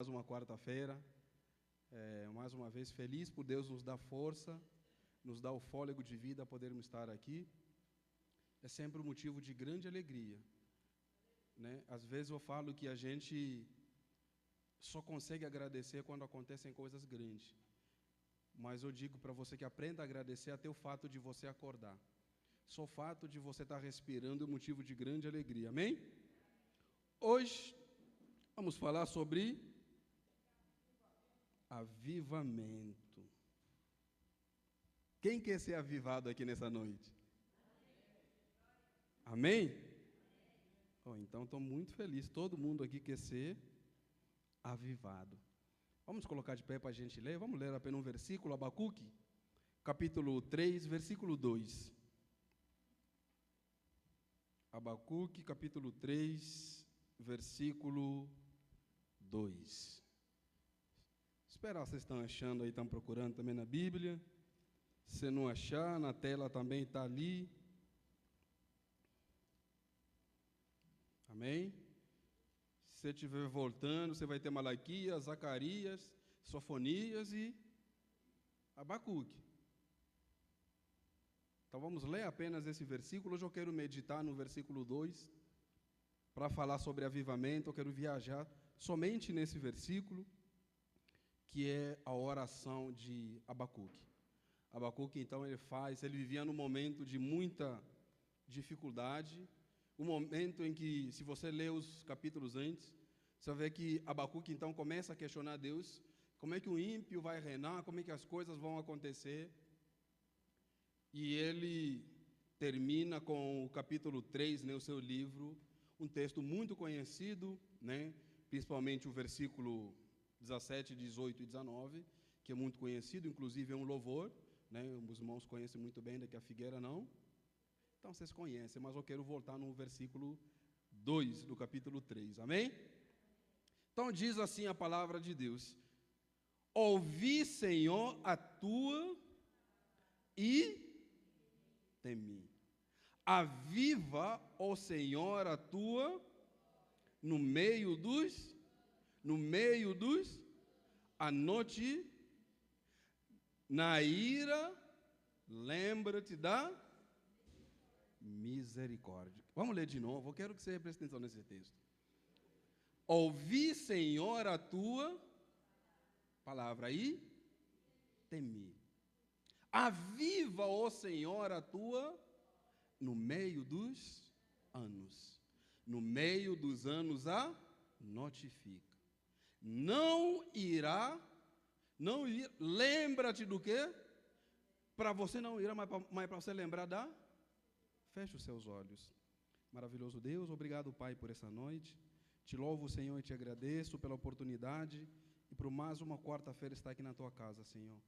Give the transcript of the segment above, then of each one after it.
Mais uma quarta-feira, mais uma vez feliz por Deus nos dar força, nos dar o fôlego de vida a podermos estar aqui. É sempre um motivo de grande alegria, né? Às vezes eu falo que a gente só consegue agradecer quando acontecem coisas grandes, mas eu digo para você que aprenda a agradecer até o fato de você acordar. Só o fato de você estar respirando é um motivo de grande alegria, amém? Hoje vamos falar sobre avivamento. Quem quer ser avivado aqui nessa noite? Amém? Oh, então estou muito feliz. Todo mundo aqui quer ser avivado. Vamos colocar de pé para a gente ler? Vamos ler apenas um versículo, Abacuque, capítulo 3, versículo 2. Abacuque, capítulo 3, versículo 2. Esperar, vocês estão achando aí, estão procurando também na Bíblia. Se não achar, na tela também está ali. Amém? Se você estiver voltando, você vai ter Malaquias, Zacarias, Sofonias e Abacuque. Então vamos ler apenas esse versículo. Hoje eu quero meditar no versículo 2, para falar sobre avivamento. Eu quero viajar somente nesse versículo, que é a oração de Abacuque. Abacuque, então, ele vivia num momento de muita dificuldade, um momento em que, se você ler os capítulos antes, você vai ver que Abacuque, então, começa a questionar Deus, como é que o ímpio vai reinar, como é que as coisas vão acontecer, e ele termina com o capítulo 3, né, o seu livro, um texto muito conhecido, né, principalmente o versículo 17, 18 e 19, que é muito conhecido, inclusive é um louvor, né? Os irmãos conhecem muito bem, daqui a figueira não. Então vocês conhecem, mas eu quero voltar no versículo 2 do capítulo 3, amém? Então diz assim a palavra de Deus: ouvi, Senhor, a tua e temi. Aviva, ó Senhor, a tua no meio dos, anote, na ira, lembra-te da misericórdia. Vamos ler de novo, eu quero que você preste atenção nesse texto. Ouvi, Senhor, a tua palavra aí, temi. Aviva, ó Senhor, a tua no meio dos anos. No meio dos anos a notifica. Lembra-te do quê? Para você não ir, mas para você lembrar da... Feche os seus olhos. Maravilhoso Deus, obrigado, Pai, por essa noite. Te louvo, Senhor, e te agradeço pela oportunidade e por mais uma quarta-feira estar aqui na tua casa, Senhor.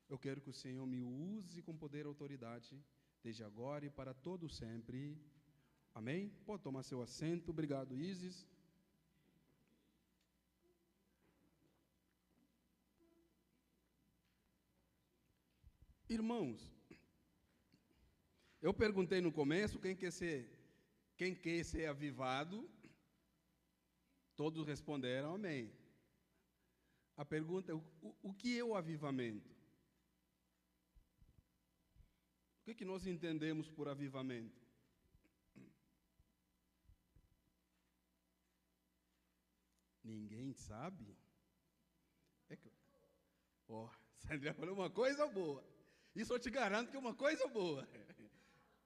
Eu quero que o Senhor me use com poder e autoridade, desde agora e para todo sempre. Amém? Pode tomar seu assento. Obrigado, Isis. Irmãos, eu perguntei no começo quem quer ser avivado. Todos responderam amém. A pergunta é, o que é o avivamento? O que nós entendemos por avivamento? Ninguém sabe? É claro. Ó, Sandra falou uma coisa boa. Isso eu te garanto que é uma coisa boa.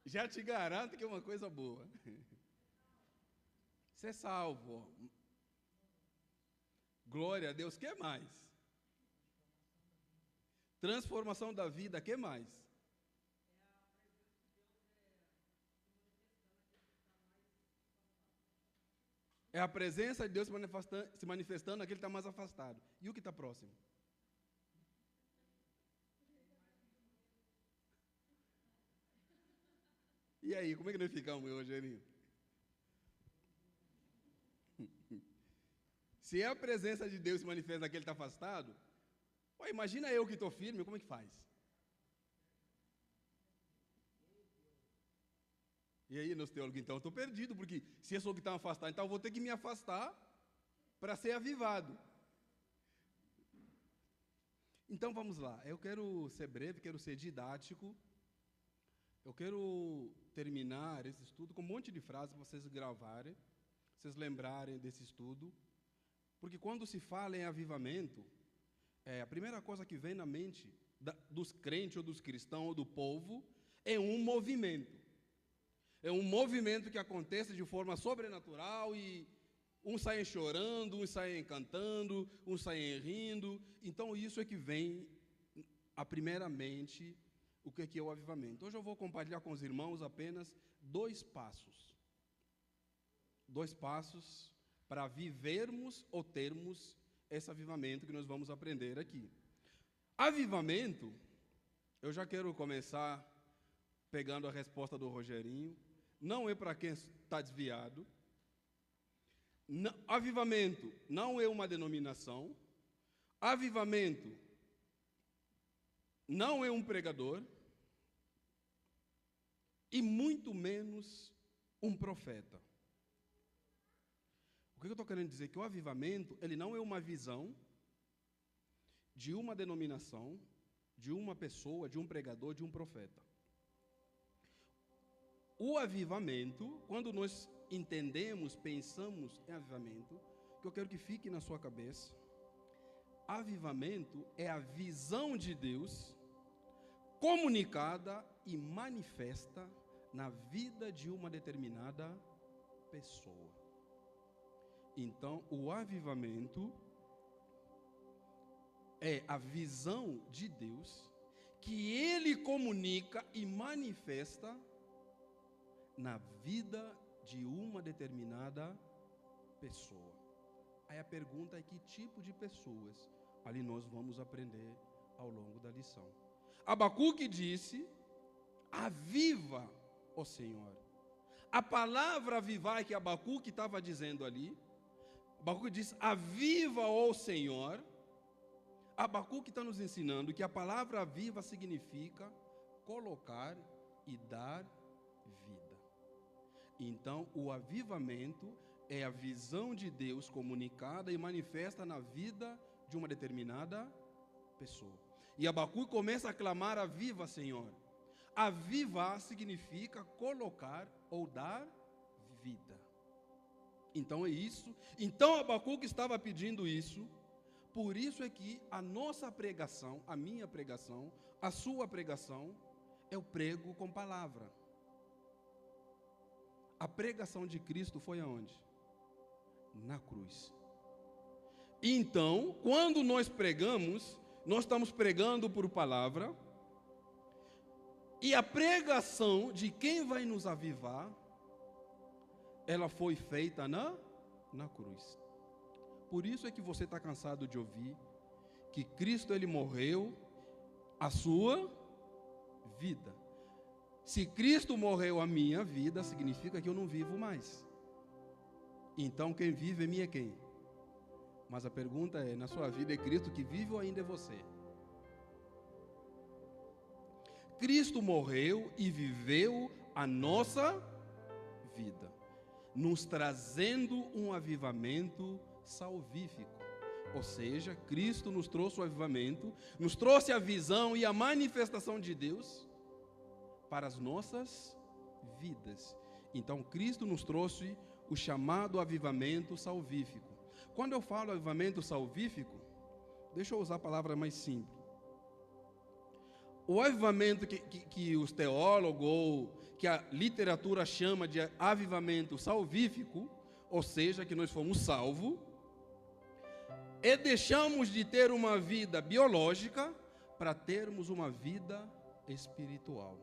Já te garanto que é uma coisa boa. Ser salvo. Glória a Deus, o que mais? Transformação da vida, o que mais? É a presença de Deus se manifestando naquele que está mais afastado. E o que está próximo? E aí, como é que nós ficamos, meu Rogerinho? Se é a presença de Deus se manifesta naquele que está afastado, imagina eu que estou firme, como é que faz? E aí, meus teólogos, então, eu estou perdido, porque se eu sou que está afastado, então eu vou ter que me afastar para ser avivado. Então vamos lá, eu quero ser breve, quero ser didático, eu quero terminar esse estudo com um monte de frases para vocês gravarem, vocês lembrarem desse estudo, porque quando se fala em avivamento, a primeira coisa que vem na mente dos crentes ou dos cristãos ou do povo é um movimento. É um movimento que acontece de forma sobrenatural e uns saem chorando, uns saem cantando, uns saem rindo. Então, isso é que vem, primeiramente, o que é o avivamento. Hoje eu vou compartilhar com os irmãos apenas 2 passos. 2 passos para vivermos ou termos esse avivamento que nós vamos aprender aqui. Avivamento, eu já quero começar pegando a resposta do Rogerinho, não é para quem está desviado. Avivamento não é uma denominação. Avivamento não é um pregador. E muito menos um profeta. O que eu estou querendo dizer? Que o avivamento, ele não é uma visão de uma denominação, de uma pessoa, de um pregador, de um profeta. O avivamento, quando nós entendemos, pensamos em avivamento, que eu quero que fique na sua cabeça, avivamento é a visão de Deus comunicada e manifesta na vida de uma determinada pessoa. Então, o avivamento é a visão de Deus que Ele comunica e manifesta na vida de uma determinada pessoa. Aí a pergunta é: que tipo de pessoas? Ali nós vamos aprender ao longo da lição. Abacuque disse: aviva, ó Senhor. A palavra avivar que Abacuque estava dizendo ali, Abacuque diz: aviva, ó Senhor. Abacuque está nos ensinando que a palavra aviva significa colocar e dar vida. Então, o avivamento é a visão de Deus comunicada e manifesta na vida de uma determinada pessoa. E Abacuque começa a clamar: aviva, Senhor. Avivar significa colocar ou dar vida. Então é isso. Então Abacuque estava pedindo isso. Por isso é que a nossa pregação, a minha pregação, a sua pregação, eu prego com palavra. A pregação de Cristo foi aonde? Na cruz. Então, quando nós pregamos, nós estamos pregando por palavra, e a pregação de quem vai nos avivar, ela foi feita na cruz. Por isso é que você está cansado de ouvir que Cristo, Ele morreu a sua vida. Se Cristo morreu a minha vida, significa que eu não vivo mais. Então quem vive em mim é quem? Mas a pergunta é: na sua vida é Cristo que vive ou ainda é você? Cristo morreu e viveu a nossa vida, nos trazendo um avivamento salvífico. Ou seja, Cristo nos trouxe o avivamento, nos trouxe a visão e a manifestação de Deus para as nossas vidas. Então, Cristo nos trouxe o chamado avivamento salvífico. Quando eu falo avivamento salvífico, deixa eu usar a palavra mais simples. O avivamento que os teólogos ou que a literatura chama de avivamento salvífico, ou seja, que nós fomos salvos, e deixamos de ter uma vida biológica para termos uma vida espiritual.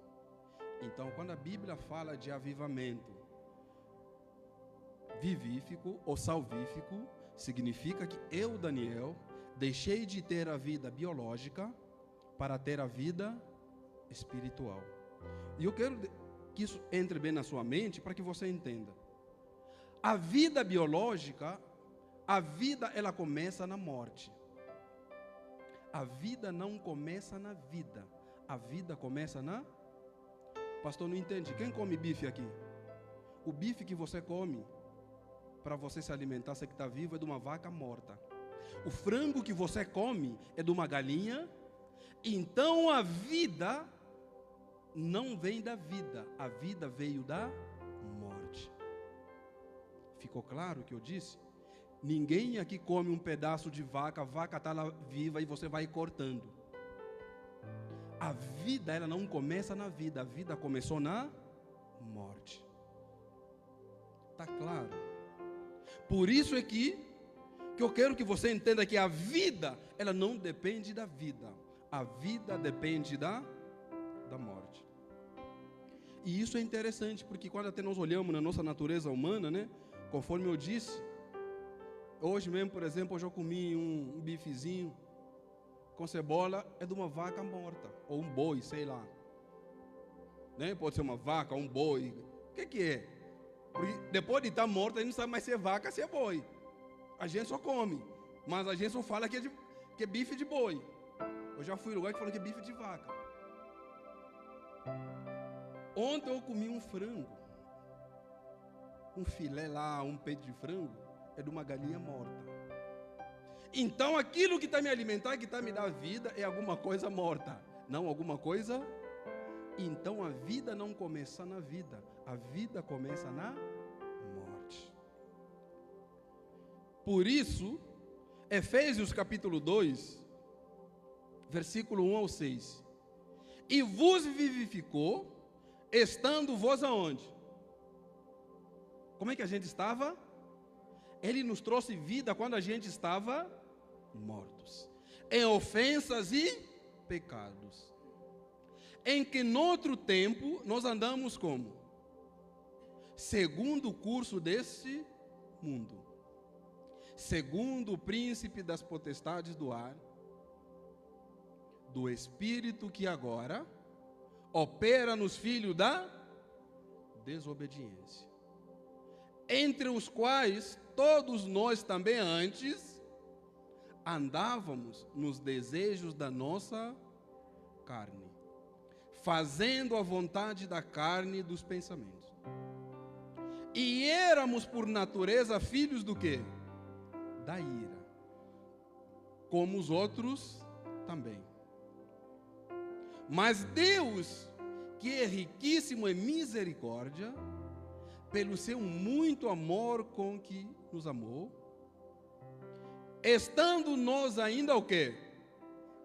Então, quando a Bíblia fala de avivamento vivífico ou salvífico, significa que eu, Daniel, deixei de ter a vida biológica para ter a vida espiritual. E eu quero que isso entre bem na sua mente para que você entenda. A vida biológica, a vida ela começa na morte. A vida não começa na vida. A vida começa na... Pastor, não entende. Quem come bife aqui? O bife que você come para você se alimentar, você que está vivo, é de uma vaca morta. O frango que você come é de uma galinha, então a vida não vem da vida, a vida veio da morte. Ficou claro o que eu disse? Ninguém aqui come um pedaço de vaca, a vaca está lá viva e você vai cortando. A vida, ela não começa na vida, a vida começou na morte. Está claro? Por isso é que eu quero que você entenda que a vida, ela não depende da vida. A vida depende da morte. E isso é interessante, porque quando até nós olhamos na nossa natureza humana, né? Conforme eu disse, hoje mesmo, por exemplo, hoje eu comi um bifezinho com cebola, é de uma vaca morta, ou um boi, sei lá. Né? Pode ser uma vaca, um boi. O que é? Porque depois de estar morta, a gente não sabe mais se é vaca, se é boi. A gente só come, mas a gente só fala que é bife de boi. Eu já fui em lugar que falou que é bife de vaca. Ontem eu comi um frango, um filé lá, um peito de frango, é de uma galinha morta. Então aquilo que está me alimentando, que está me dando vida, é alguma coisa morta, não alguma coisa. Então a vida não começa na vida, a vida começa na morte. Por isso, Efésios capítulo 2, versículo 1 ao 6. E vos vivificou, estando vós aonde? Como é que a gente estava? Ele nos trouxe vida quando a gente estava mortos, em ofensas e pecados, em que noutro tempo nós andamos como? Segundo o curso deste mundo, segundo o príncipe das potestades do ar, do espírito que agora opera nos filhos da desobediência, entre os quais todos nós também antes andávamos nos desejos da nossa carne, fazendo a vontade da carne e dos pensamentos. E éramos por natureza filhos do quê? Da ira, como os outros também. Mas Deus, que é riquíssimo em misericórdia, pelo seu muito amor com que nos amou, estando nós ainda o quê?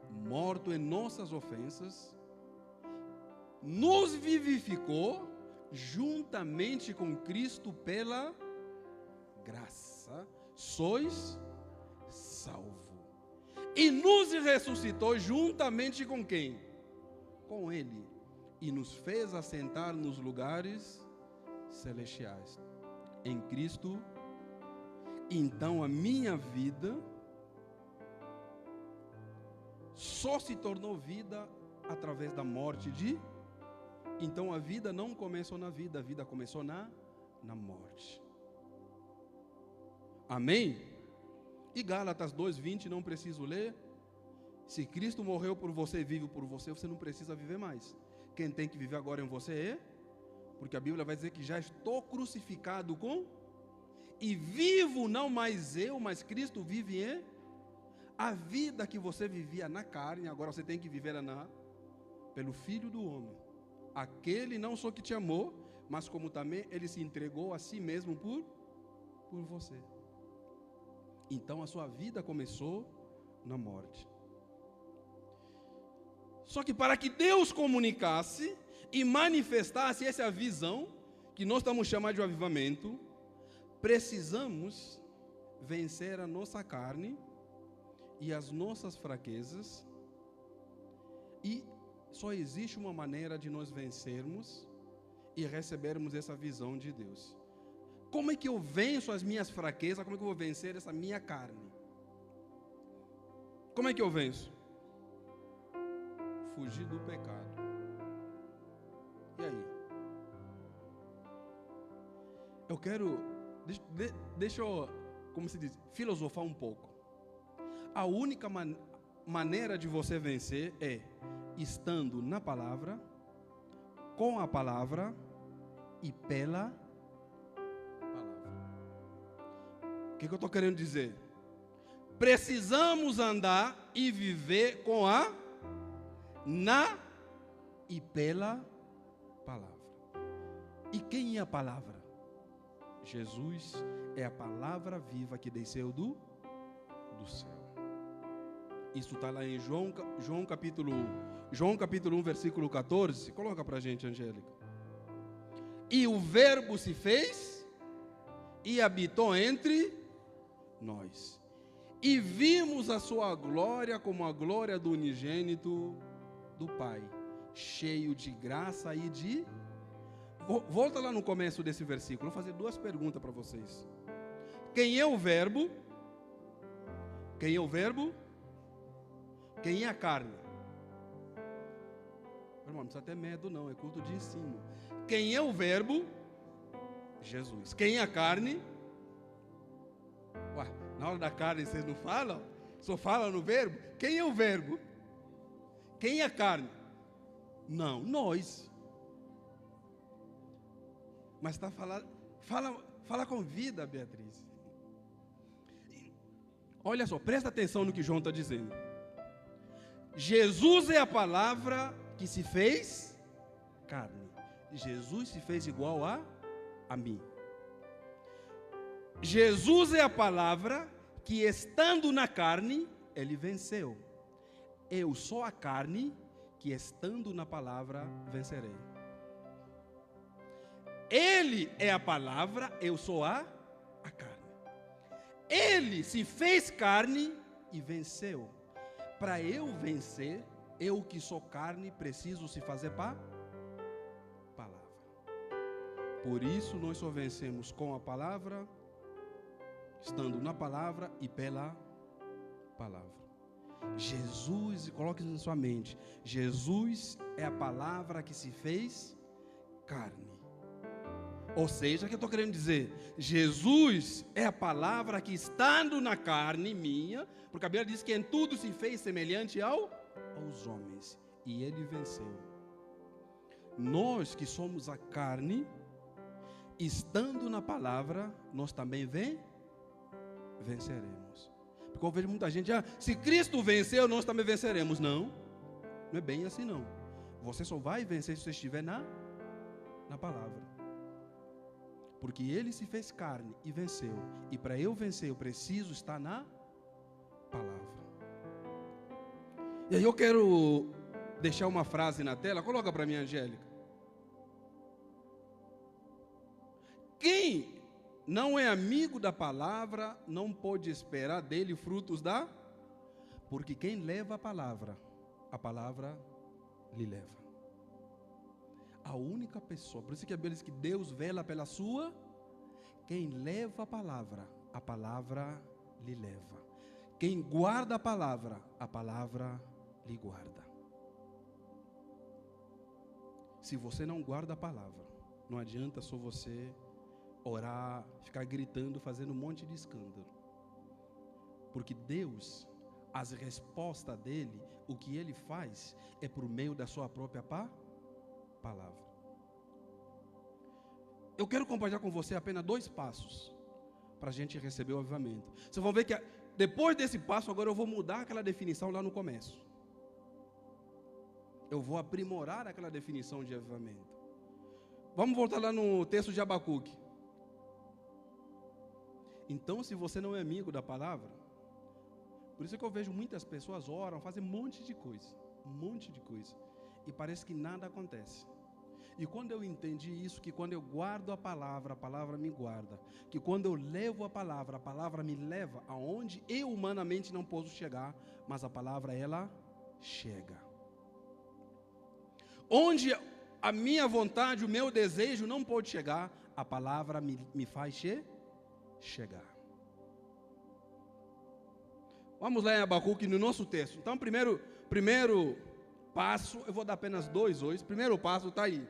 Morto em nossas ofensas, nos vivificou juntamente com Cristo pela graça, sois salvo. E nos ressuscitou juntamente com quem? Com Ele. E nos fez assentar nos lugares celestiais em Cristo. Então a minha vida só se tornou vida através da morte de. Então a vida não começou na vida, a vida começou na morte. Amém? E Gálatas 2:20, não preciso ler. Se Cristo morreu por você, vive por você, você não precisa viver mais. Quem tem que viver agora em você é, porque a Bíblia vai dizer que já estou crucificado com, e vivo não mais eu, mas Cristo vive em. A vida que você vivia na carne, agora você tem que viver pelo Filho do Homem. Aquele não só que te amou, mas como também Ele se entregou a si mesmo por você. Então a sua vida começou na morte. Só que para que Deus comunicasse e manifestasse essa visão, que nós estamos chamando de avivamento, precisamos vencer a nossa carne e as nossas fraquezas. E só existe uma maneira de nós vencermos e recebermos essa visão de Deus. Como é que eu venço as minhas fraquezas? Como é que eu vou vencer essa minha carne? Como é que eu venço? Fugir do pecado. E aí? Eu quero, deixa eu, como se diz, filosofar um pouco. A única maneira de você vencer é estando na palavra, com a palavra e pela palavra. O que eu estou querendo dizer? precisamos andar e viver com a, na e pela palavra. E quem é a palavra? Jesus é a palavra viva que desceu do céu. Isso está lá em João capítulo 1, versículo 14. Coloca para a gente, Angélica. E o verbo se fez e habitou entre nós. E vimos a sua glória como a glória do unigênito do Pai, cheio de graça e de... Volta lá no começo desse versículo. Vou fazer duas perguntas para vocês. Quem é o verbo? Quem é o verbo? Quem é a carne? Irmão, não precisa ter medo não, é culto de ensino. Quem é o verbo? Jesus. Quem é a carne? Ué, na hora da carne vocês não falam? Só falam no verbo? Quem é o verbo? Quem é a carne? Não, nós. Mas está falando, fala com vida, Beatriz. Olha só, presta atenção no que João está dizendo. Jesus é a palavra que se fez carne. Jesus se fez igual a mim. Jesus é a palavra que, estando na carne, ele venceu. Eu sou a carne que, estando na palavra, vencerei. Ele é a palavra, eu sou a carne. Ele se fez carne e venceu. Para eu vencer, eu que sou carne, preciso se fazer palavra. Por isso nós só vencemos com a palavra, estando na palavra e pela palavra. Jesus, coloque isso na sua mente, Jesus é a palavra que se fez carne. Ou seja, o que eu estou querendo dizer? Jesus é a palavra que, estando na carne minha, porque a Bíblia diz que em tudo se fez semelhante aos homens, e ele venceu. Nós que somos a carne, estando na palavra, nós também venceremos. Porque eu vejo muita gente, se Cristo venceu, nós também venceremos. Não é bem assim não. Você só vai vencer se você estiver na palavra. Porque ele se fez carne e venceu. E para eu vencer, eu preciso estar na palavra. E aí eu quero deixar uma frase na tela. Coloca para mim, Angélica. Quem não é amigo da palavra, não pode esperar dele frutos da... Porque quem leva a palavra lhe leva. A única pessoa, por isso que a Bíblia diz que Deus vela pela sua, quem leva a palavra lhe leva. Quem guarda a palavra lhe guarda. Se você não guarda a palavra, não adianta só você orar, ficar gritando, fazendo um monte de escândalo. Porque Deus, as respostas dele, o que ele faz, é por meio da sua própria palavra. Eu quero compartilhar com você apenas 2 passos para a gente receber o avivamento. Vocês vão ver que depois desse passo, agora eu vou mudar aquela definição lá no começo. Eu vou aprimorar aquela definição de avivamento. Vamos voltar lá no texto de Abacuque. Então, se você não é amigo da palavra, por isso que eu vejo muitas pessoas oram, fazem um monte de coisa, e parece que nada acontece. E quando eu entendi isso, que quando eu guardo a palavra me guarda. Que quando eu levo a palavra me leva aonde eu humanamente não posso chegar, mas a palavra ela chega. Onde a minha vontade, o meu desejo não pode chegar, a palavra me faz chegar. Vamos lá em Abacuque, no nosso texto. Então, primeiro passo, eu vou dar apenas 2 hoje. Primeiro passo está aí.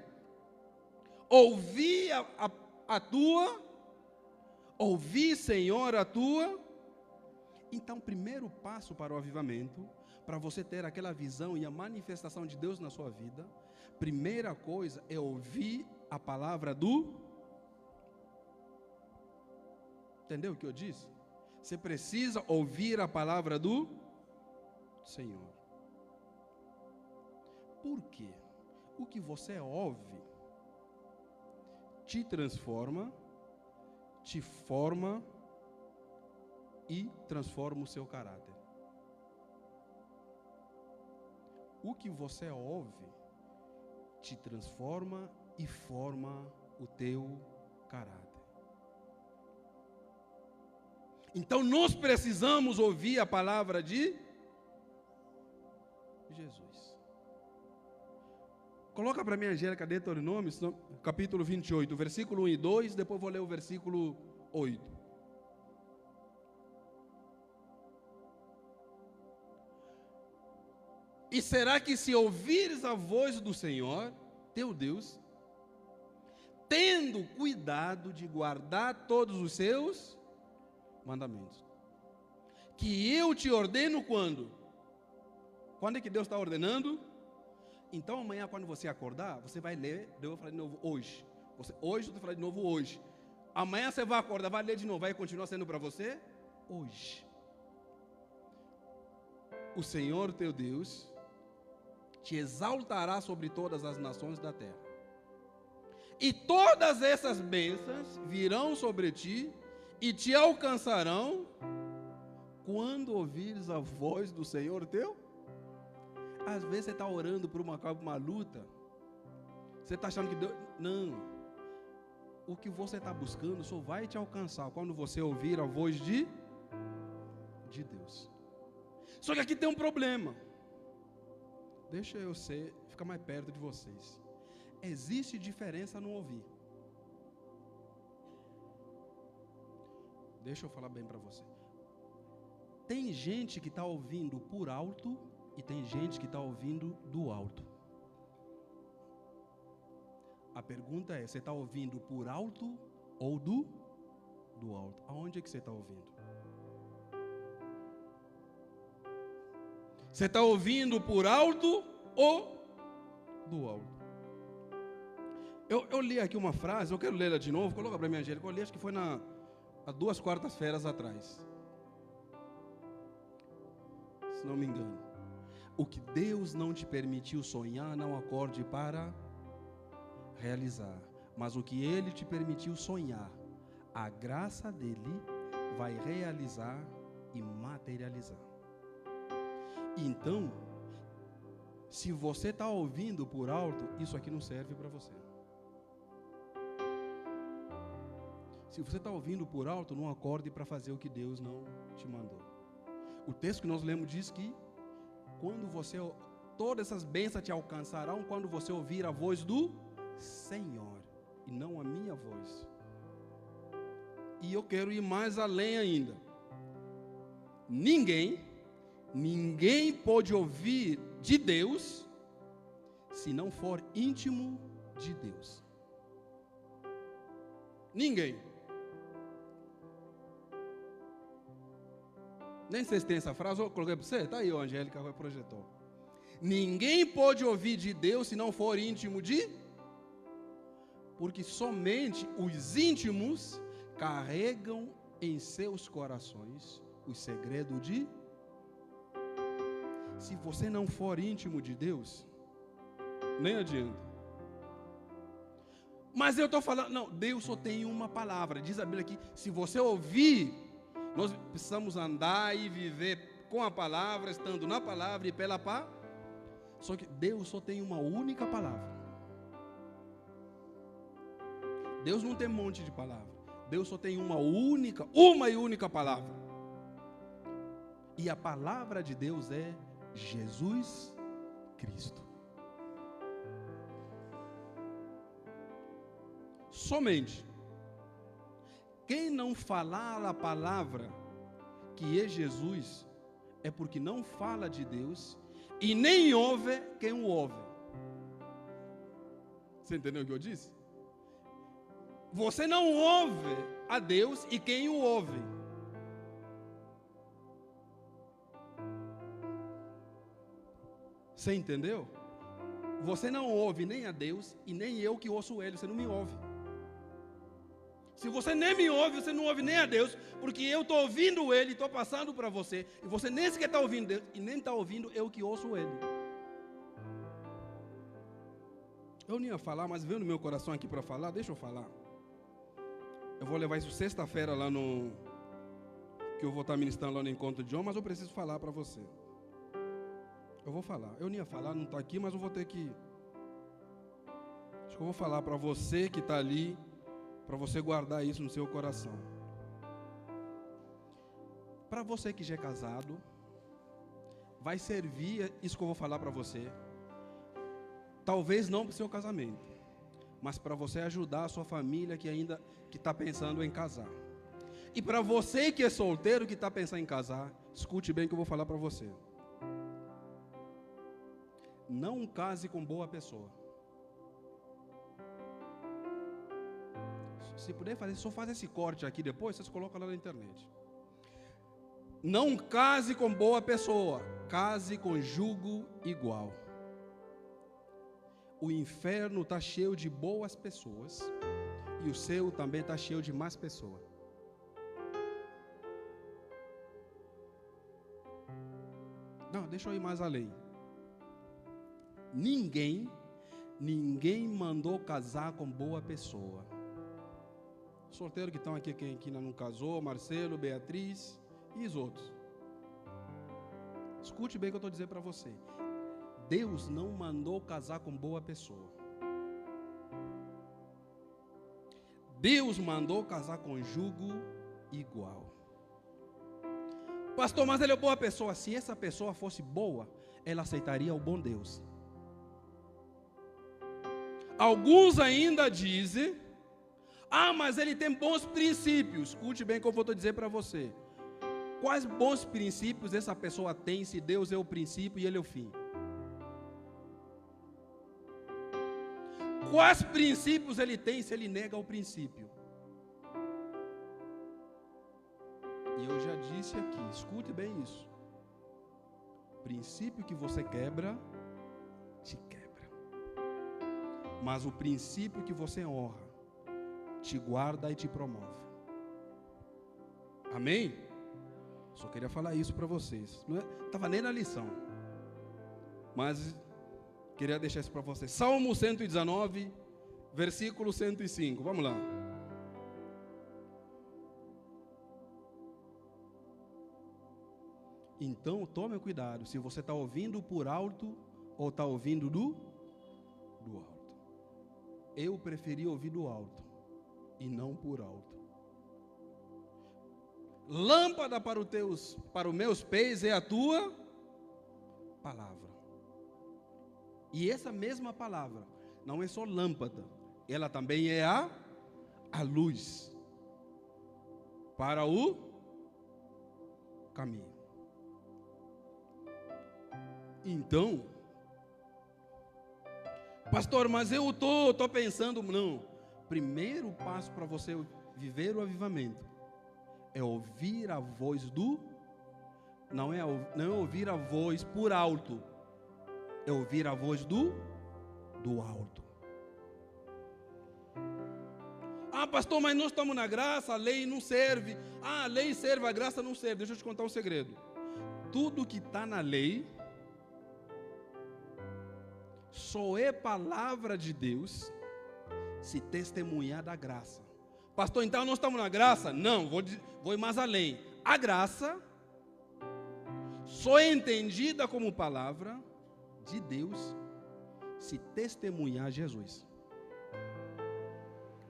Ouvi Senhor, a tua. Então, primeiro passo para o avivamento, para você ter aquela visão e a manifestação de Deus na sua vida, primeira coisa é ouvir a palavra do... Entendeu o que eu disse? Você precisa ouvir a palavra do Senhor. Por quê? O que você ouve te transforma, te forma e transforma o seu caráter. O que você ouve te transforma e forma o teu caráter. Então nós precisamos ouvir a palavra de Jesus. Coloca para mim, Angélica, Deuteronômio, capítulo 28, versículo 1 e 2, depois vou ler o versículo 8. E será que se ouvires a voz do Senhor, teu Deus, tendo cuidado de guardar todos os seus mandamentos, que eu te ordeno quando? Quando é que Deus está ordenando? Então amanhã, quando você acordar, você vai ler, Deus vai falar de novo hoje. Hoje eu vou falar de novo hoje. Amanhã você vai acordar, vai ler de novo, vai continuar sendo para você hoje. O Senhor teu Deus te exaltará sobre todas as nações da terra. E todas essas bênçãos virão sobre ti e te alcançarão quando ouvires a voz do Senhor teu. Às vezes você está orando por uma luta, você está achando que Deus... Não. O que você está buscando só vai te alcançar quando você ouvir a voz de Deus. Só que aqui tem um problema. Deixa eu ficar mais perto de vocês. Existe diferença no ouvir. Deixa eu falar bem para você. Tem gente que está ouvindo por alto e tem gente que está ouvindo do alto. A pergunta é, você está ouvindo por alto ou do alto? Aonde é que você está ouvindo? Você está ouvindo por alto ou do alto? Eu li aqui uma frase, eu quero ler ela de novo, coloca para mim, Angélica. Eu li, acho que foi há 2 quartas-feiras atrás, se não me engano. O que Deus não te permitiu sonhar, não acorde para realizar. Mas o que Ele te permitiu sonhar, a graça dEle vai realizar e materializar. Então, se você está ouvindo por alto, isso aqui não serve para você. Se você está ouvindo por alto, não acorde para fazer o que Deus não te mandou. O texto que nós lemos diz que todas essas bênçãos te alcançarão quando você ouvir a voz do Senhor e não a minha voz. E eu quero ir mais além ainda. Ninguém pode ouvir de Deus se não for íntimo de Deus. Ninguém. Nem sei se tem essa frase, eu coloquei para você, está aí, a Angélica projetou. Ninguém pode ouvir de Deus se não for íntimo de... Porque somente os íntimos carregam em seus corações os segredos de... Se você não for íntimo de Deus, nem adianta. Mas eu estou falando, não, Deus só tem uma palavra. Diz a Bíblia aqui, se você ouvir, nós precisamos andar e viver com a palavra, estando na palavra e pela palavra. Só que Deus só tem uma única palavra. Deus não tem um monte de palavras. Deus só tem uma e única palavra. E a palavra de Deus é Jesus Cristo. Somente. Quem não falar a palavra que é Jesus, é porque não fala de Deus e nem ouve quem o ouve. Você entendeu o que eu disse? Você não ouve a Deus e quem o ouve. Você entendeu? Você não ouve nem a Deus e nem eu que ouço Ele, você não me ouve. Se você nem me ouve, você não ouve nem a Deus, porque eu estou ouvindo Ele, estou passando para você, e você nem sequer está ouvindo Deus, e nem está ouvindo eu que ouço Ele. Eu não ia falar, mas veio no meu coração aqui para falar, deixa eu falar. Eu vou levar isso sexta-feira lá no... que eu vou estar ministrando lá no Encontro de Homens, mas eu preciso falar para você. Eu vou falar. Eu não ia falar, não está aqui, mas eu vou ter que... Acho que eu vou falar para você que está ali, para você guardar isso no seu coração. Para você que já é casado, vai servir isso que eu vou falar para você. Talvez não para o seu casamento, mas para você ajudar a sua família que ainda está pensando em casar. E para você que é solteiro, que está pensando em casar, escute bem o que eu vou falar para você. Não case com boa pessoa. Se puder fazer, só faz esse corte aqui depois, vocês colocam lá na internet. Não case com boa pessoa, case com jugo igual. O inferno está cheio de boas pessoas e o céu também está cheio de más pessoas. Não, deixa eu ir mais além. Ninguém mandou casar com boa pessoa. Solteiro que estão aqui, quem ainda não casou, Marcelo, Beatriz e os outros. Escute bem o que eu estou dizendo para você. Deus não mandou casar com boa pessoa. Deus mandou casar com jugo igual. Pastor, mas ele é boa pessoa. Se essa pessoa fosse boa, ela aceitaria o bom Deus. Alguns ainda dizem: ah, mas ele tem bons princípios. Escute bem o que eu vou dizer para você. Quais bons princípios essa pessoa tem se Deus é o princípio e Ele é o fim? Quais princípios ele tem se ele nega o princípio? E eu já disse aqui, escute bem isso. Princípio que você quebra, te quebra. Mas o princípio que você honra, te guarda e te promove. Amém? Só queria falar isso para vocês. Não estava nem na lição, mas queria deixar isso para vocês. Salmo 119, versículo 105. Vamos lá. Então, tome cuidado. Se você está ouvindo por alto ou está ouvindo do alto. Eu preferi ouvir do alto e não por alto. Lâmpada para os meus pés é a tua palavra. E essa mesma palavra não é só lâmpada, ela também é a luz para o caminho. Então, pastor, mas eu tô pensando, não. Primeiro passo para você viver o avivamento é ouvir a voz não é ouvir a voz por alto, é ouvir a voz do alto. Ah, pastor, mas nós estamos na graça, a lei não serve. Ah, a lei serve, a graça não serve. Deixa eu te contar um segredo. Tudo que está na lei só é palavra de Deus se testemunhar da graça. Pastor, então nós estamos na graça? Não, vou ir mais além. A graça só é entendida como palavra de Deus se testemunhar Jesus.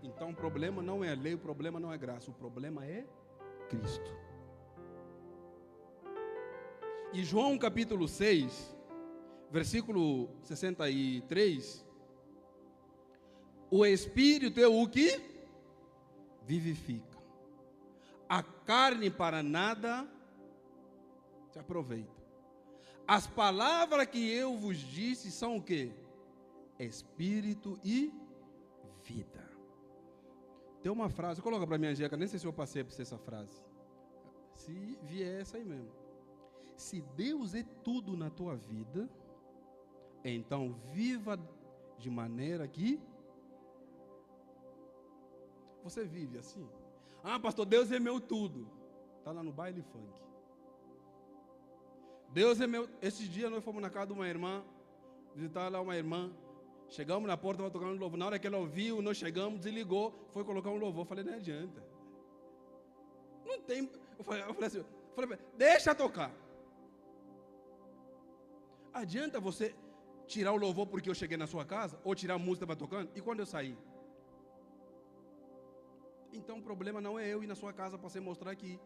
Então o problema não é a lei, o problema não é a graça, o problema é Cristo. E João capítulo 6, versículo 63, o Espírito é o que vivifica. A carne para nada se aproveita. As palavras que eu vos disse são o que? Espírito e vida. Tem uma frase, coloca para mim, Angélica, nem sei se eu passei para você essa frase. Se vier essa aí mesmo. Se Deus é tudo na tua vida, então viva de maneira que Você vive assim? Ah, pastor, Deus é meu tudo. Está lá no baile funk. Deus é meu... Esses dias nós fomos na casa de uma irmã, visitar lá uma irmã. Chegamos na porta, estava tocando um louvor. Na hora que ela ouviu, nós chegamos, desligou, foi colocar um louvor. Eu falei, não adianta. Não tem... Eu falei assim, deixa tocar. Adianta você tirar o louvor porque eu cheguei na sua casa, ou tirar a música para tocando, e quando eu sair? Então o problema não é eu ir na sua casa para você mostrar que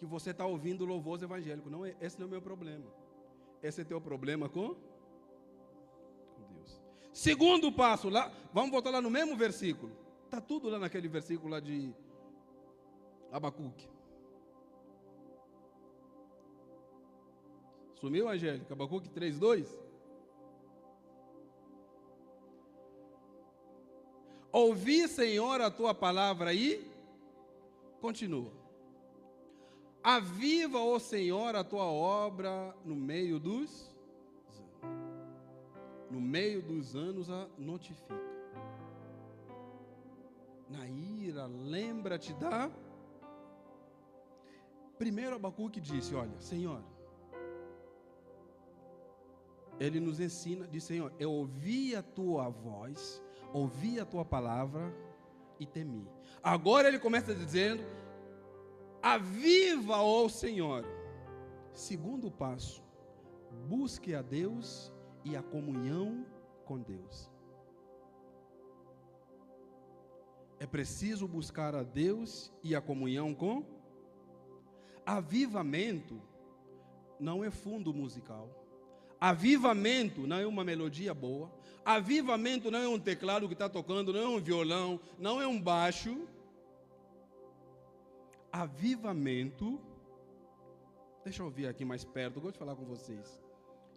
você está ouvindo louvores evangélicos. Não é, esse não é o meu problema. Esse é teu problema com Deus. Segundo passo, lá, vamos voltar lá no mesmo versículo. Está tudo lá naquele versículo lá de Abacuque. Sumiu, Angélica? Abacuque 3:2. Ouvi, Senhor, a tua palavra e continua. Aviva, ó Senhor, a tua obra no meio dos anos. No meio dos anos a notifica. Na ira, lembra-te da... Primeiro Abacuque disse, olha, Senhor, ele nos ensina, diz, Senhor, eu ouvi a tua voz, ouvi a tua palavra e temi. Agora ele começa dizendo, aviva, ó Senhor. Segundo passo, busque a Deus e a comunhão com Deus. É preciso buscar a Deus e a comunhão com... Avivamento não é fundo musical. Avivamento não é uma melodia boa. Avivamento não é um teclado que está tocando, não é um violão, não é um baixo. Avivamento, deixa eu ouvir aqui mais perto, eu gosto de falar com vocês.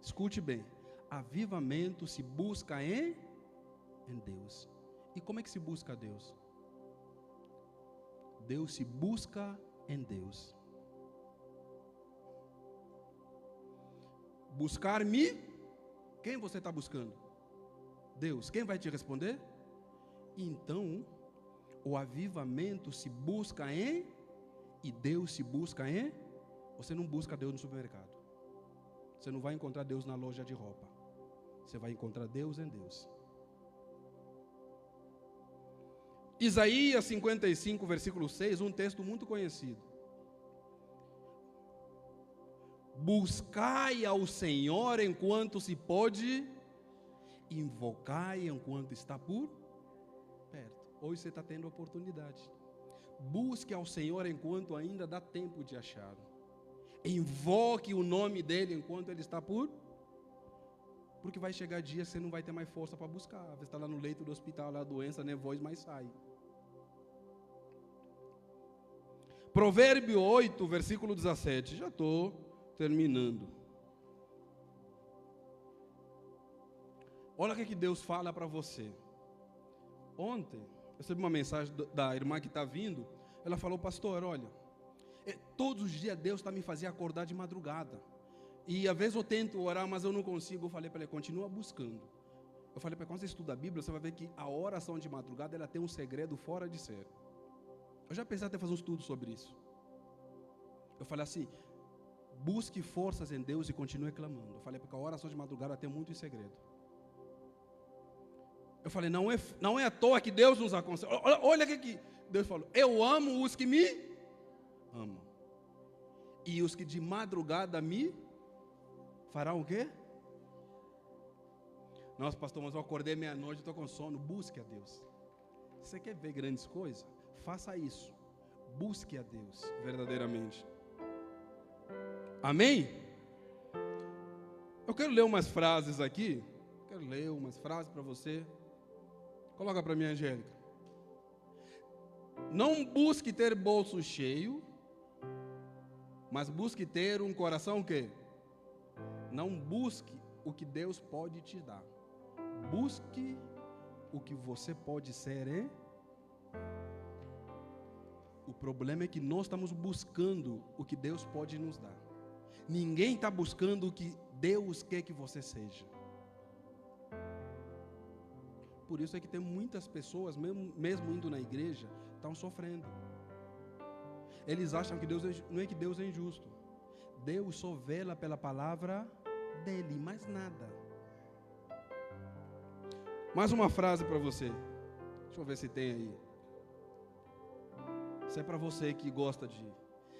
Escute bem. Avivamento se busca em Deus. E como é que se busca a Deus? Deus se busca em Deus. Buscar-me, quem você está buscando? Deus. Quem vai te responder? Então, o avivamento se busca em, e Deus se busca em, você não busca Deus no supermercado. Você não vai encontrar Deus na loja de roupa. Você vai encontrar Deus em Deus. Isaías 55, versículo 6, um texto muito conhecido. Buscai ao Senhor enquanto se pode, invocai enquanto está por perto. Hoje você está tendo oportunidade. Busque ao Senhor enquanto ainda dá tempo de achar. Invoque o nome dEle enquanto Ele está por... Porque vai chegar dia que você não vai ter mais força para buscar. Você está lá no leito do hospital, lá a doença, nem voz mais sai. Provérbio 8, versículo 17. Já estou terminando. Olha o que Deus fala para você. Ontem, eu recebi uma mensagem da irmã que está vindo. Ela falou, pastor, olha, todos os dias Deus está me fazendo acordar de madrugada. E às vezes eu tento orar, mas eu não consigo. Eu falei para ela, continua buscando. Eu falei para ela, quando você estuda a Bíblia, você vai ver que a oração de madrugada, ela tem um segredo fora de série. Eu já pensei até fazer um estudo sobre isso. Eu falei assim, busque forças em Deus e continue clamando. Eu falei, porque a oração de madrugada tem muito segredo. Eu falei, não é à toa que Deus nos aconselha. Olha o que Deus falou. Eu amo os que me amam. E os que de madrugada me farão o quê? Nossa, pastor, mas eu acordei meia-noite, estou com sono. Busque a Deus. Você quer ver grandes coisas? Faça isso. Busque a Deus verdadeiramente. Amém? Eu quero ler umas frases aqui. Quero ler umas frases para você. Coloca para mim, Angélica. Não busque ter bolso cheio, mas busque ter um coração o quê? Não busque o que Deus pode te dar. Busque o que você pode ser, hein? O problema é que nós estamos buscando o que Deus pode nos dar. Ninguém está buscando o que Deus quer que você seja. Por isso é que tem muitas pessoas, mesmo indo na igreja, estão sofrendo. Eles acham que não é que Deus é injusto. Deus só vela pela palavra dele, mais nada. Mais uma frase para você. Deixa eu ver se tem aí. Isso é para você que gosta de...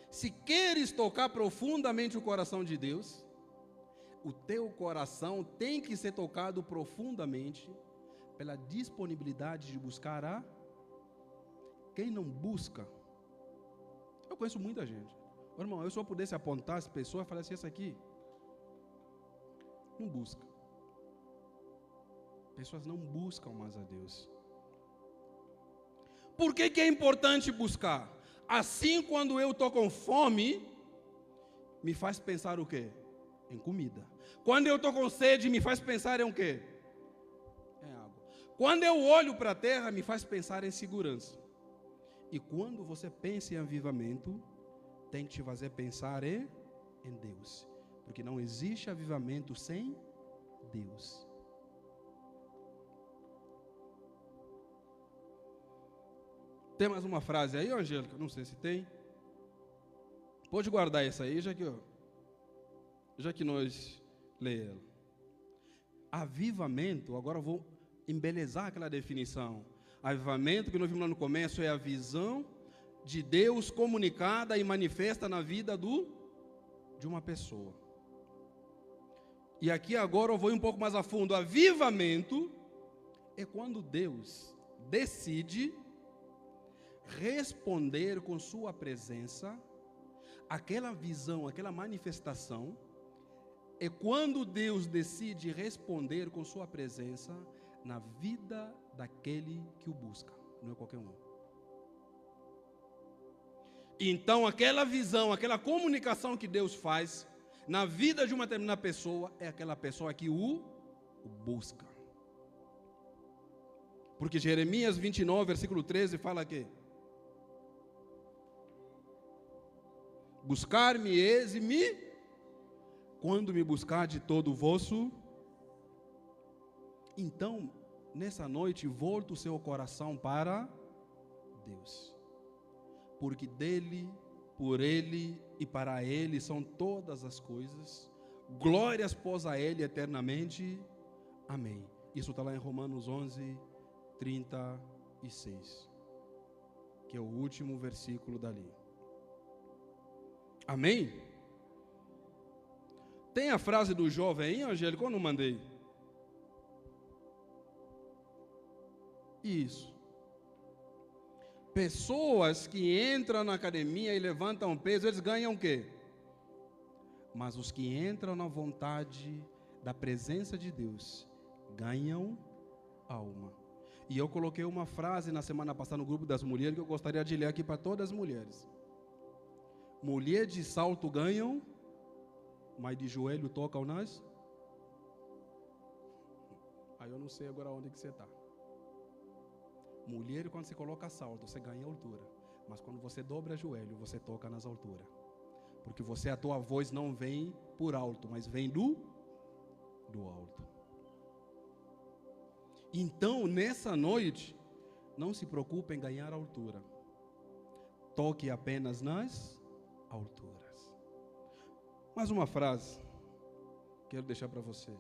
Se queres tocar profundamente o coração de Deus, o teu coração tem que ser tocado profundamente pela disponibilidade de buscar a... Quem não busca... Eu conheço muita gente. Meu irmão, eu só pudesse apontar as pessoas e falar assim, essa aqui não busca. Pessoas não buscam mais a Deus. Por que é importante buscar? Assim, quando eu estou com fome, me faz pensar o quê? Em comida. Quando eu estou com sede, me faz pensar em o quê? Em água. Quando eu olho para a terra, me faz pensar em segurança. E quando você pensa em avivamento, tem que te fazer pensar em Deus. Porque não existe avivamento sem Deus. Tem mais uma frase aí, Angélica? Não sei se tem. Pode guardar essa aí, já que nós lemos ela. Avivamento, agora eu vou embelezar aquela definição. Avivamento, que nós vimos lá no começo, é a visão de Deus comunicada e manifesta na vida de uma pessoa. E aqui agora eu vou um pouco mais a fundo. Avivamento é quando Deus decide responder com sua presença aquela visão, aquela manifestação. É quando Deus decide responder com sua presença na vida daquele que o busca, não é qualquer um. Então aquela visão, aquela comunicação que Deus faz na vida de uma determinada pessoa, é aquela pessoa que o busca. Porque Jeremias 29, versículo 13 fala que buscar-me-eis quando me buscar de todo o vosso. Então, nessa noite, volta o seu coração para Deus. Porque dele, por ele e para ele são todas as coisas. Glórias pós a ele eternamente. Amém. Isso está lá em Romanos 11, 36. Que é o último versículo dali. Amém? Tem a frase do jovem aí, Angélica, eu não mandei. Isso. Pessoas que entram na academia e levantam peso, eles ganham o quê? Mas os que entram na vontade da presença de Deus, ganham alma. E eu coloquei uma frase na semana passada no grupo das mulheres, que eu gostaria de ler aqui para todas as mulheres. Mulher de salto ganham, mas de joelho tocam nas... Aí eu não sei agora onde que você está. Mulher, quando você coloca salto, você ganha altura. Mas quando você dobra joelho, você toca nas alturas. Porque a tua voz não vem por alto, mas vem do alto. Então, nessa noite, não se preocupe em ganhar altura. Toque apenas nas alturas. Mais uma frase, quero deixar para você.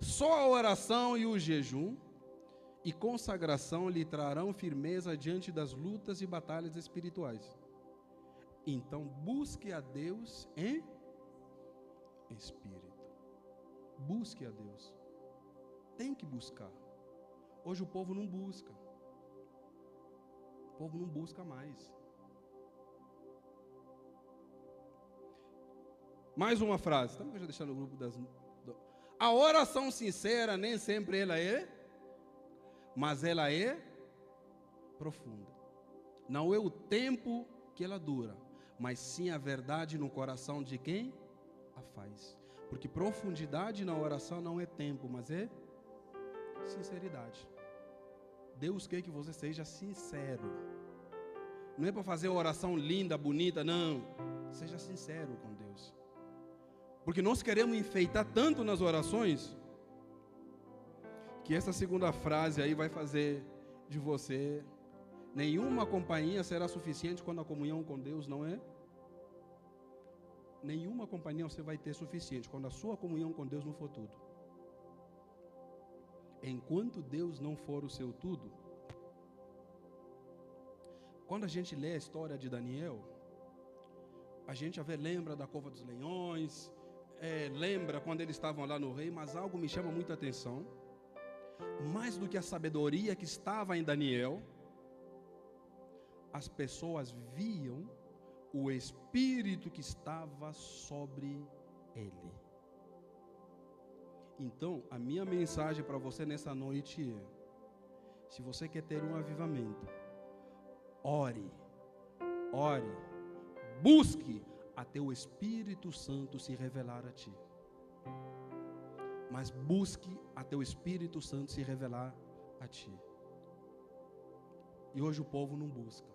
Só a oração e o jejum e consagração lhe trarão firmeza diante das lutas e batalhas espirituais. Então, busque a Deus em espírito. Busque a Deus. Tem que buscar. Hoje o povo não busca. O povo não busca mais. Mais uma frase. Também já deixar no grupo das... A oração sincera nem sempre ela é, mas ela é profunda. Não é o tempo que ela dura, mas sim a verdade no coração de quem a faz. Porque profundidade na oração não é tempo, mas é sinceridade. Deus quer que você seja sincero. Não é para fazer oração linda, bonita, não. Seja sincero com Deus. Porque nós queremos enfeitar tanto nas orações, que essa segunda frase aí vai fazer de você Nenhuma companhia será suficiente quando a comunhão com Deus não é. Nenhuma companhia você vai ter suficiente quando a sua comunhão com Deus não for tudo. Enquanto Deus não for o seu tudo. Quando a gente lê a história de Daniel, a gente lembra da cova dos leões, lembra quando eles estavam lá no rei, mas algo me chama muita atenção. Mais do que a sabedoria que estava em Daniel, as pessoas viam o Espírito que estava sobre ele. Então, a minha mensagem para você nessa noite é: se você quer ter um avivamento, ore, busque até o Espírito Santo se revelar a ti. Mas busque até o Espírito Santo se revelar a ti. E hoje o povo não busca.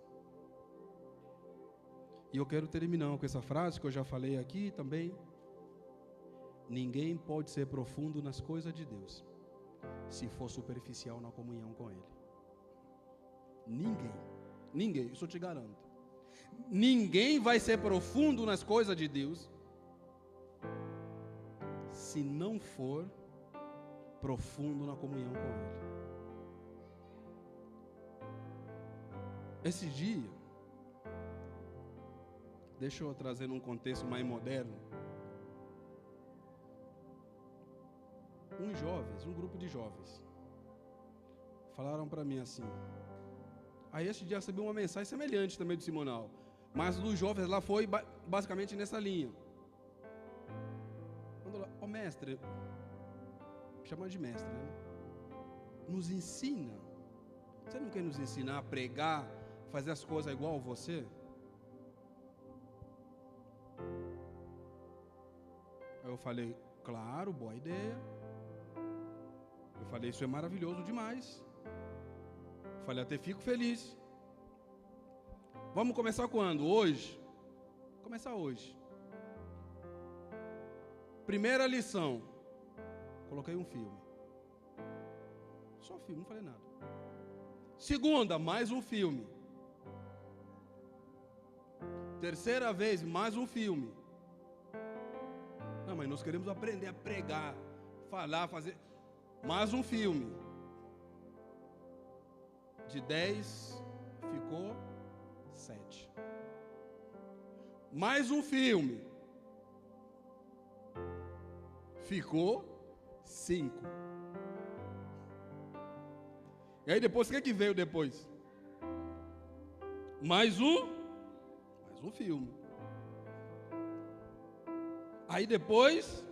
E eu quero terminar com essa frase que eu já falei aqui também. Ninguém pode ser profundo nas coisas de Deus se for superficial na comunhão com Ele. Ninguém, isso eu te garanto. Ninguém vai ser profundo nas coisas de Deus se não for profundo na comunhão com Ele. Esse dia, deixa eu trazer num contexto mais moderno. Um grupo de jovens, falaram para mim assim. Aí esse dia eu recebi uma mensagem semelhante também do Simonal, mas dos jovens lá foi basicamente nessa linha. Ô mestre, chamando de mestre, né? Nos ensina. Você não quer nos ensinar a pregar, fazer as coisas igual a você? Aí eu falei, claro, boa ideia. Eu falei, isso é maravilhoso demais. Eu falei, até fico feliz. Vamos começar quando? Hoje? Começar hoje. Primeira lição. Coloquei um filme. Só filme, não falei nada. Segunda, mais um filme. Terceira vez, mais um filme. Não, mas nós queremos aprender a pregar, falar, fazer. Mais um filme. De 10 ficou 7. Mais um filme. Ficou 5. E aí depois, o que veio depois? Mais um filme. Aí depois,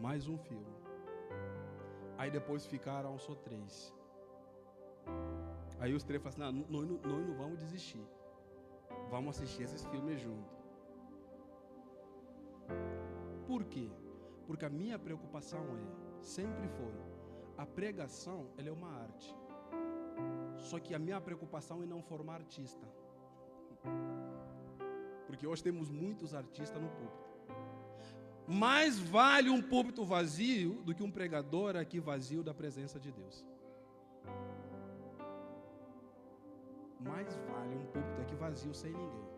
mais um filme. Aí depois ficaram só 3. Aí os 3 falaram assim, nós não vamos desistir. Vamos assistir esses filmes juntos. Por quê? Porque a minha preocupação sempre foi, a pregação, ela é uma arte. Só que a minha preocupação é não formar artista. Porque hoje temos muitos artistas no púlpito. Mais vale um púlpito vazio do que um pregador aqui vazio da presença de Deus. Mais vale um púlpito aqui vazio sem ninguém.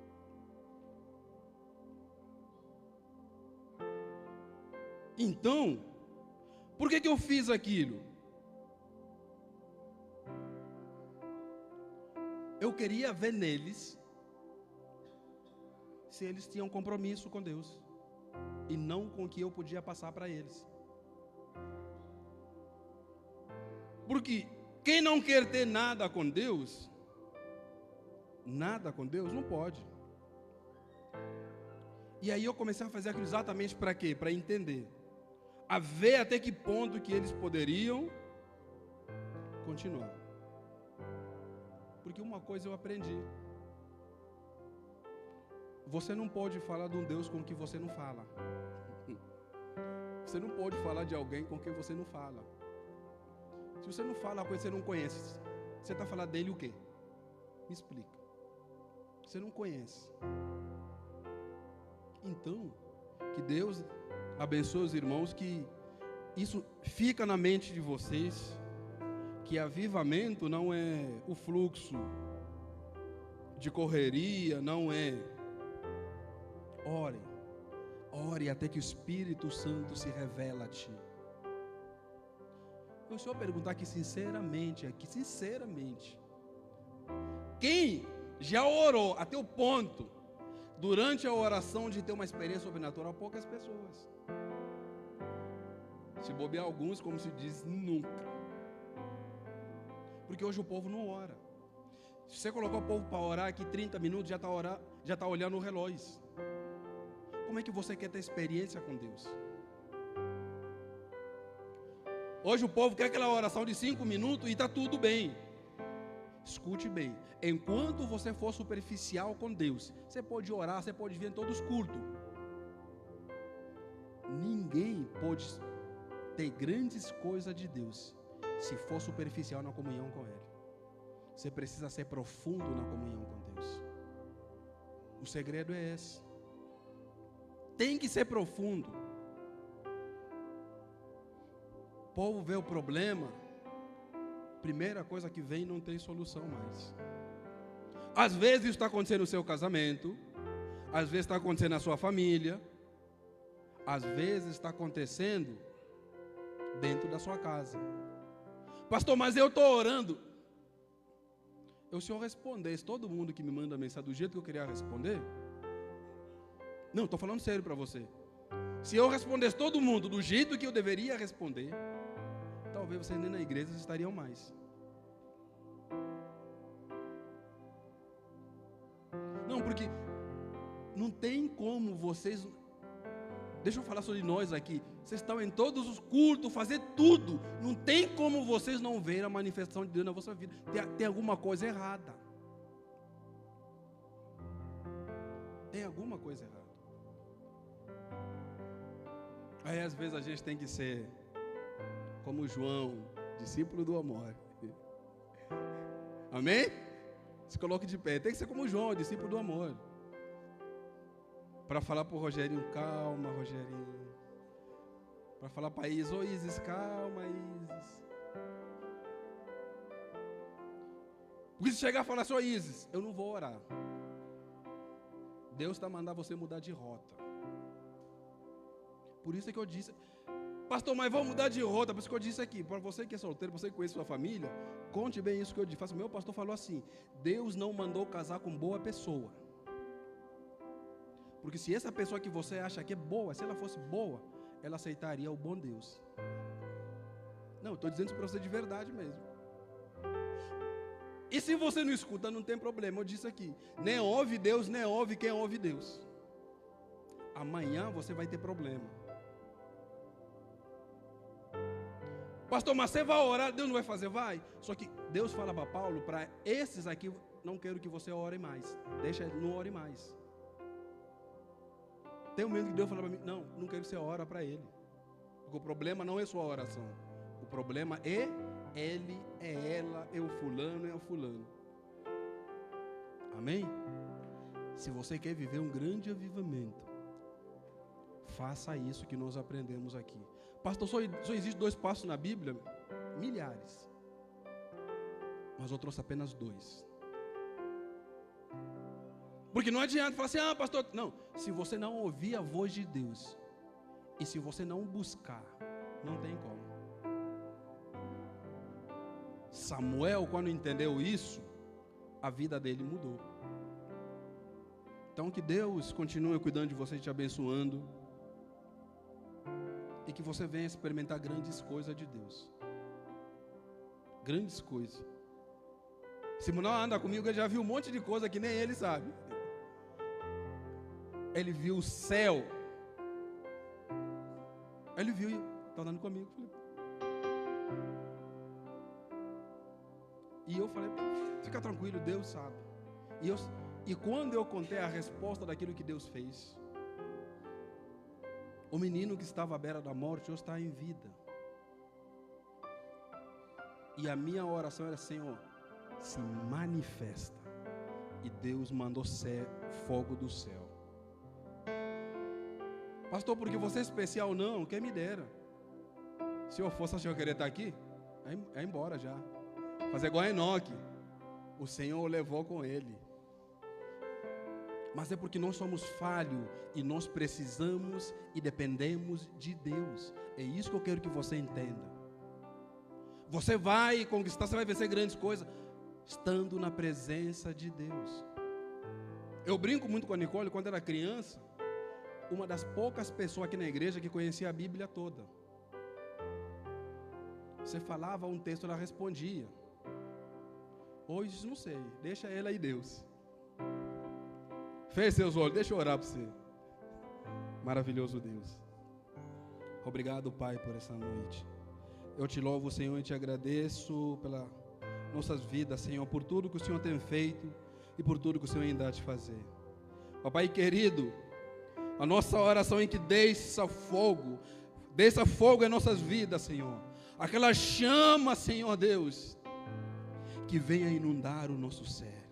Então, por que eu fiz aquilo? Eu queria ver neles se eles tinham compromisso com Deus e não com o que eu podia passar para eles. Porque quem não quer ter nada com Deus não pode. E aí eu comecei a fazer aquilo exatamente para quê? Para entender, a ver até que ponto que eles poderiam continuar. Porque uma coisa eu aprendi: você não pode falar de um Deus com que você não fala. Você não pode falar de alguém com quem você não fala. Se você não fala com ele, você não conhece. Você está falando dele o quê? Me explica. Você não conhece. Então, que Deus abençoe os irmãos, que isso fica na mente de vocês, que avivamento não é o fluxo de correria, não é. Ore, ore até que o Espírito Santo se revela a ti. Eu só perguntar aqui sinceramente, quem já orou até o ponto, durante a oração, de ter uma experiência sobrenatural? Poucas pessoas. Se bobear alguns, como se diz, nunca. Porque hoje o povo não ora. Se você colocar o povo para orar aqui 30 minutos, já está olhando o relógio. Como é que você quer ter experiência com Deus? Hoje o povo quer aquela oração de 5 minutos e está tudo bem. Escute bem. Enquanto você for superficial com Deus, você pode orar, você pode vir em todos os cultos. Ninguém pode ter grandes coisas de Deus se for superficial na comunhão com Ele. Você precisa ser profundo na comunhão com Deus. O segredo é esse. Tem que ser profundo. O povo vê o problema, primeira coisa que vem, não tem solução mais. Às vezes isso está acontecendo no seu casamento, às vezes está acontecendo na sua família, às vezes está acontecendo dentro da sua casa. Pastor, mas eu estou orando. Se eu respondesse todo mundo que me manda mensagem do jeito que eu queria responder, não, estou falando sério para você. Se eu respondesse todo mundo do jeito que eu deveria responder, talvez vocês nem na igreja estariam mais. Não, porque não tem como vocês... Deixa eu falar sobre nós aqui. Vocês estão em todos os cultos, fazer tudo. Não tem como vocês não verem a manifestação de Deus na vossa vida. Tem alguma coisa errada. Tem alguma coisa errada. Aí às vezes a gente tem que ser como João, discípulo do amor. Amém? Se coloque de pé. Tem que ser como João, discípulo do amor. Para falar para o Rogerinho, calma, Rogerinho. Para falar para Isis, ô Isis, calma, Isis. Porque se chegar e falar assim, ô Isis, eu não vou orar. Deus está mandando você mudar de rota. Por isso é que eu disse, pastor, mas vamos mudar de rota. Por isso que eu disse aqui, para você que é solteiro, você que conhece sua família, conte bem isso que eu disse. Meu pastor falou assim, Deus não mandou casar com boa pessoa. Porque se essa pessoa que você acha que é boa, se ela fosse boa, ela aceitaria o bom Deus. Não, estou dizendo isso para você de verdade mesmo. E se você não escuta, não tem problema. Eu disse aqui, nem ouve Deus, nem ouve quem ouve Deus. Amanhã você vai ter problema. Pastor, mas você vai orar, Deus não vai fazer? Vai. Só que Deus fala para Paulo, para esses aqui, não quero que você ore mais. Deixa ele, não ore mais. Tem um momento que Deus fala para mim, não quero que você ore para ele. Porque o problema não é sua oração. O problema é ele, é ela, é o fulano, é o fulano. Amém? Se você quer viver um grande avivamento, faça isso que nós aprendemos aqui. Pastor, só existe 2 passos na Bíblia? Milhares. Mas eu trouxe apenas 2. Porque não adianta falar assim, pastor, não. Se você não ouvir a voz de Deus, e se você não buscar, não tem como. Samuel, quando entendeu isso, a vida dele mudou. Então que Deus continue cuidando de você, te abençoando, e que você venha experimentar grandes coisas de Deus. Grandes coisas. Se não anda comigo, ele já viu um monte de coisa que nem ele sabe. Ele viu o céu. Ele viu e está andando comigo. E eu falei, fica tranquilo, Deus sabe. E quando eu contei a resposta daquilo que Deus fez, o menino que estava à beira da morte hoje está em vida. E a minha oração era, Senhor, se manifesta. E Deus mandou fogo do céu. Pastor, porque você é especial? Não, quem me dera. Se eu fosse, eu queria estar aqui? é embora já. Fazer igual a Enoque. O Senhor o levou com ele. Mas é porque nós somos falhos e nós precisamos e dependemos de Deus. É isso que eu quero que você entenda. Você vai conquistar, você vai vencer grandes coisas estando na presença de Deus. Eu brinco muito com a Nicole. Quando era criança, uma das poucas pessoas aqui na igreja que conhecia a Bíblia toda. Você falava um texto, ela respondia. Hoje não sei, deixa ela e Deus. Feche seus olhos, deixa eu orar para você. Maravilhoso Deus. Obrigado, Pai, por essa noite. Eu te louvo, Senhor, e te agradeço pelas nossas vidas, Senhor, por tudo que o Senhor tem feito e por tudo que o Senhor ainda há de fazer. Papai querido, a nossa oração é que desça fogo em nossas vidas, Senhor. Aquela chama, Senhor Deus, que venha inundar o nosso ser,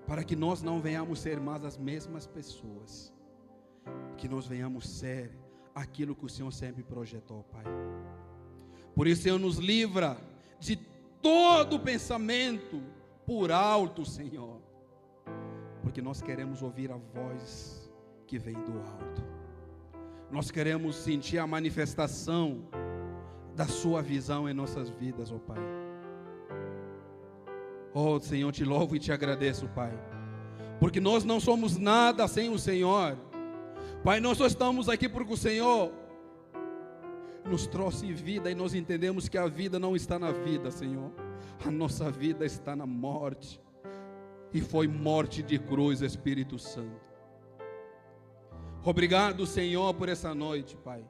para que nós não venhamos ser mais as mesmas pessoas, que nós venhamos ser aquilo que o Senhor sempre projetou, Pai. Por isso, Senhor, nos livra de todo pensamento por alto, Senhor, porque nós queremos ouvir a voz que vem do alto. Nós queremos sentir a manifestação da sua visão em nossas vidas, ó Pai. Oh, Senhor, te louvo e te agradeço, Pai, porque nós não somos nada sem o Senhor. Pai, nós só estamos aqui porque o Senhor nos trouxe vida e nós entendemos que a vida não está na vida, Senhor. A nossa vida está na morte, e foi morte de cruz, Espírito Santo. Obrigado, Senhor, por essa noite, Pai.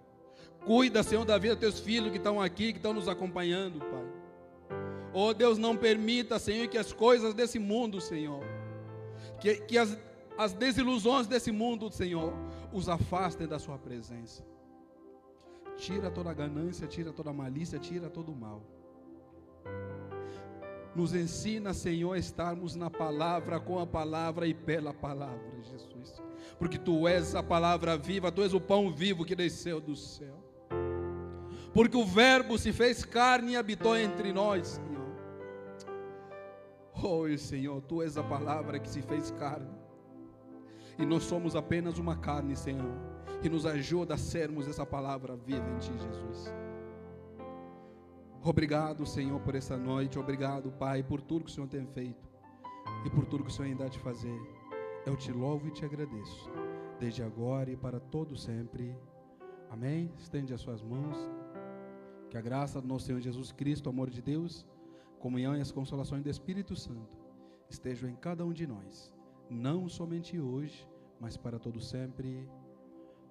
Cuida, Senhor, da vida dos teus filhos que estão aqui, que estão nos acompanhando, Pai. Oh Deus, não permita, Senhor, que as coisas desse mundo, Senhor, que as desilusões desse mundo, Senhor, os afastem da sua presença. Tira toda a ganância, tira toda a malícia, tira todo o mal. Nos ensina, Senhor, a estarmos na palavra, com a palavra e pela palavra, Jesus. Porque Tu és a palavra viva, Tu és o pão vivo que desceu do céu. Porque o Verbo se fez carne e habitou entre nós, Senhor. Oh, Senhor, Tu és a palavra que se fez carne. E nós somos apenas uma carne, Senhor, que nos ajuda a sermos essa palavra viva em Ti, Jesus. Obrigado, Senhor, por essa noite. Obrigado, Pai, por tudo que o Senhor tem feito e por tudo que o Senhor ainda há de fazer. Eu te louvo e te agradeço, desde agora e para todo sempre. Amém? Estende as suas mãos. Que a graça do nosso Senhor Jesus Cristo, o amor de Deus, a comunhão e as consolações do Espírito Santo estejam em cada um de nós, não somente hoje, mas para todo sempre.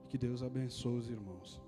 Que Deus abençoe os irmãos.